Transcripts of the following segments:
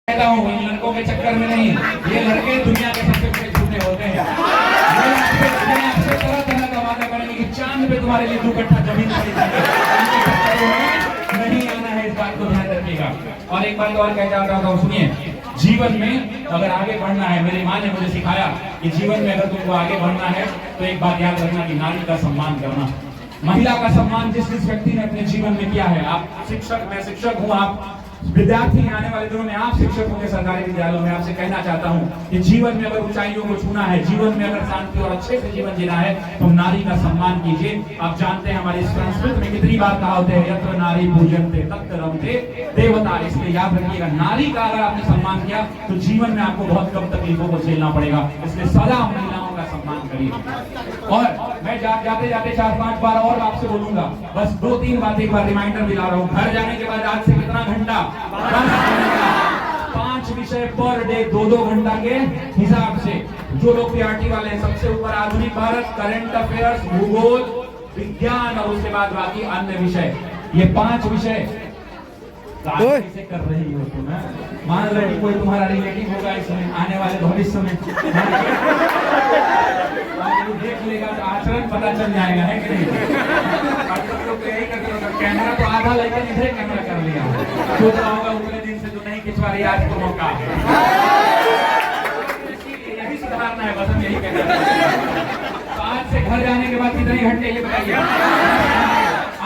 कहता हूँ इन लड़कों के चक्कर में नहीं, ये लड़के दुनिया के सबसे बड़े झूठे होते हैं। ये आपसे तरह तरह का वादा करेंगे कि चांद पे तुम्हारे लिए 2 कट्ठा जमीन खरीद देंगे। नहीं आना है, इस बात को ध्यान रखिएगा। और एक बात और कह चाहता हूँ, सुनिए, जीवन में अगर आगे बढ़ना है, मेरी माँ ने मुझे सिखाया कि जीवन में अगर तुमको आगे बढ़ना है तो एक बात याद रखना कि नारी का सम्मान करना, महिला का सम्मान जिस व्यक्ति ने अपने जीवन में किया है। आप शिक्षक, मैं शिक्षक हूँ, आप विद्यार्थी हैं, आने वाले दिनों में आप शिक्षक होंगे सरकारी विद्यालयों में। आपसे कहना चाहता हूं कि जीवन में अगर ऊंचाइयों को छूना है, जीवन में अगर शांति और अच्छे से जीवन जीना है तो नारी का सम्मान कीजिए। आप जानते हैं हमारे संस्कृत में कितनी बार कहा होते हैं, यत्र नारी पूजन्ते तत्र रमते देवता। इसलिए याद रखिएगा, नारी का अगर आपने सम्मान किया तो जीवन में आपको बहुत कम तकलीफों को झेलना पड़ेगा। इसलिए सदा महिलाओं का सम्मान करिए। और मैं जाते जाते 4-5 बार और आपसे बोलूंगा, बस 2-3 बातें एक बार रिमाइंडर दिला रहा हूँ। घर जाने के बाद आज से कितना घंटा, 5 विषय पर डे, 2-2 घंटा के हिसाब से। जो लोग पीआरटी वाले हैं, सबसे ऊपर आधुनिक भारत, करंट अफेयर्स, भूगोल, विज्ञान और उसके बाद बाकी अन्य विषय। ये 5 विषय कैसे कर रही हो तुम? मान लो कि कोई तुम्हारा रिलेटिव होगा इसमें आने वाले भविष्य में, देख लेगा तो आचरण पता चल जाएगा, है कि नहीं? कैमरा तो आधा लेके इधर कैमरा कर लिया, सोच रहा होगा उतने दिन से तो नहीं खिंचवा रही, आज को मौका है। यही सुधारना है, बस हम यही कहना है। तो आज से घर जाने के बाद कितने घंटे ये बताइए,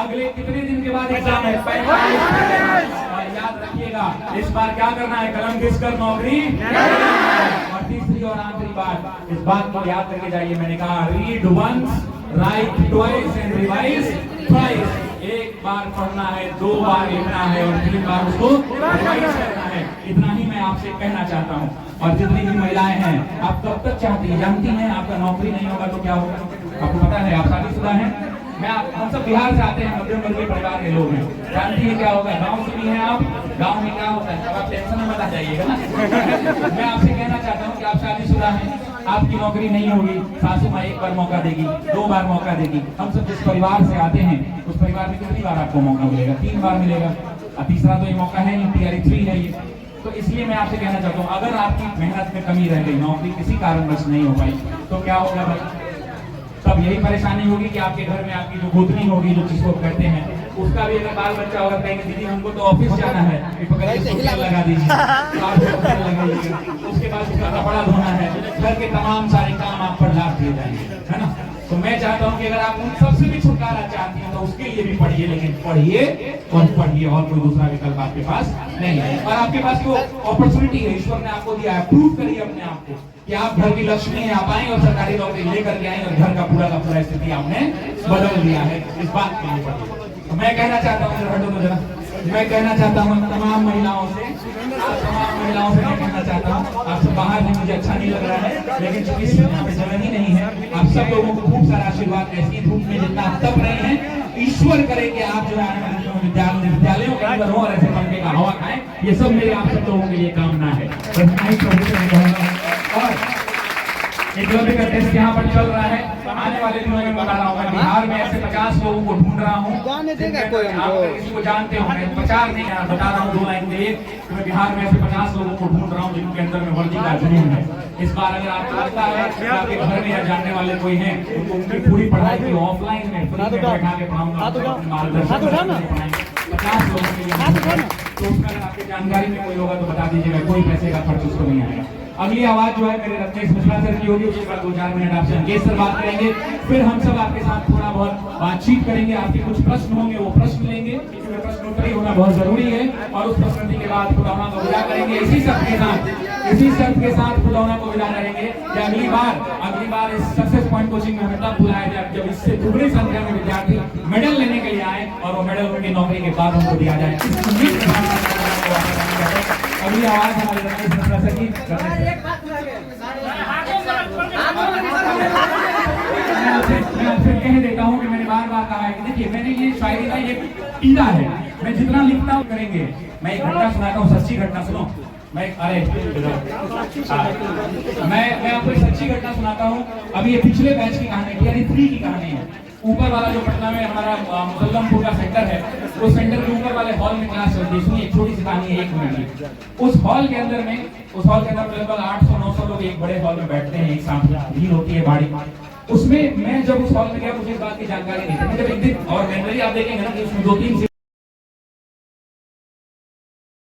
अगले कितने दिन के बाद एग्जाम है? 45। और याद रखिएगा, इस बार क्या करना है, कलम घिसकर नौकरी। और तीसरी और आखिरी बात, इस बात को याद करके जाइए, मैंने कहा read once, write twice and revise thrice. एक बार पढ़ना है, 2 बार लिखना है और 3 बार उसको रिवाइज करना है। इतना ही मैं आपसे कहना चाहता हूँ। और जितनी भी महिलाएं हैं, आप कब तक जानती हैं आपका नौकरी नहीं होगा तो क्या होगा? आपको पता है, आप शादीशुदा हैं, हम सब बिहार से आते हैं, मध्यम वर्गीय परिवार के लोग हैं, जानती है क्या होगा? गांव से भी हैं आप, गांव में क्या होता है, अब आप टेंशन में मत आ जाइएगा ना। मैं आपसे कहना चाहता हूं कि आप शादीशुदा हैं, आपकी नौकरी नहीं होगी, सासू माँ 1 बार मौका देगी, 2 बार मौका देगी। हम सब जिस परिवार से आते हैं उस परिवार में कितनी बार आपको मौका मिलेगा? 3 बार मिलेगा। और तीसरा तो ये मौका है नहीं, TRE 3 है ये। तो इसलिए मैं आपसे कहना चाहता हूँ, अगर आपकी मेहनत में कमी रह गई, नौकरी किसी कारणवश नहीं हो पाई, तो क्या होगा भाई? तब यही परेशानी होगी कि आपके घर में आपकी जो गोतनी होगी, जो जिसको कहते हैं, उसका भी अगर बाल बच्चा होगा, कहेंगे दीदी हमको तो ऑफिस जाना है, लगा दीजिए, उसके बाद उसका कपड़ा धोना है, घर के तमाम सारे काम आप पर लाभ दिए जाएंगे, है ना? तो मैं चाहता हूं कि अगर आप उन सबसे भी छुटकारा चाहती हैं तो उसके लिए भी पढ़िए, लेकिन पढ़िए और पढ़िए, और कोई दूसरा विकल्प आपके पास नहीं है। और आपके पास वो अपॉर्चुनिटी है, ईश्वर ने आपको दिया है, प्रूव करिए अपने आप को कि आप घर की लक्ष्मी हैं, आप आए और सरकारी नौकरी लेकर के आए और घर का पूरा स्थिति आपने बदल दिया है। इस बात के लिए पढ़िए। तो मैं कहना चाहता हूँ, मैं कहना चाहता हूँ तमाम महिलाओं से, मैं कहना चाहता हूँ, आपसे बाहर भी मुझे अच्छा नहीं लग रहा है, लेकिन चूंकि यहाँ पे जगह ही नहीं है, आप सब लोगों को खूब सारा आशीर्वाद, ऐसी धूप में जितना आप तप रहे हैं, ईश्वर करे कि आप जो है विद्यालयों के अंदर हो और ऐसे पंखे का हवा खाएं। ये सब मेरे आप सब लोगों के लिए कामना है। और एकलव्य का टेस्ट यहाँ पर चल रहा है, आने वाले दिनों में बता रहा हूँ, मैं बिहार में ऐसे 50 लोगों को ढूंढ रहा हूँ। आप किसी को जानते हो, मैं 50 नहीं बता रहा हूँ, 2 लाइन के लिए, मैं बिहार में ऐसे 50 लोगों को ढूंढ रहा हूँ जिनके अंदर में वर्दी का जुनून है। इस बार अगर आपको लगता है कि आपके घर में या जानने वाले कोई हैं, उनको उनकी पूरी पढ़ाई की ऑफलाइन में बैठा के पढ़ाऊंगा, मार्गदर्शन 50 लोगों के लिए। तो उसमें अगर आपकी जानकारी में कोई होगा तो बता दीजिएगा, कोई पैसे का खर्च उसको नहीं आएगा। अगली आवाज जो है मेरे रत्नेश मिश्रा सर की होगी, उसके बाद 2-4 मिनट आपसे अंकेश सर बात करेंगे, फिर हम सब आपके साथ थोड़ा बहुत बातचीत करेंगे, आपके कुछ प्रश्न होंगे वो प्रश्न लेंगे, इसमें प्रश्नोत्तरी होना बहुत जरूरी है, और उस प्रश्नोत्तरी के बाद खुलौना को विदा करेंगे। इसी शर्त के साथ खुलौना को विदा करेंगे कि अगली बार इस सक्सेस पॉइंट कोचिंग में हमें तब बुलाया जाए जब इससे दुगनी संख्या में विद्यार्थी मेडल लेने के लिए आए और वो मेडल उनकी नौकरी के बाद उनको दिया जाए। अगली आवाज हमारे रत्नेश मिश्रा सर की। मैं आपसे कह देता हूँ कि मैंने बार कहा है कि देखिए, मैंने ये शायरी का ये कीड़ा है, मैं जितना लिखता हूँ करेंगे। मैं एक घटना सुनाता हूँ, सच्ची घटना सुनो। मैं आपको एक सच्ची घटना सुनाता हूँ। अभी ये पिछले बैच की कहानी, TRE 3 की कहानी है। ऊपर वाला जो पटना में हमारा मुसल्लमपुर का सेंटर है, उस सेंटर के ऊपर वाले हॉल में क्लास चलती है। सुनिए, एक छोटी सी कहानी है, 1 मिनट की। उस हॉल के अंदर लगभग 800-900 लोग एक बड़े हॉल में बैठते हैं, एक साथ भीड़ होती है भारी। उसमें मैं जब उस हॉल में गया, मुझे इस बात की जानकारी नहीं थी। जब एक दिन, और जनरली आप देखेंगे ना कि उसमें 2-3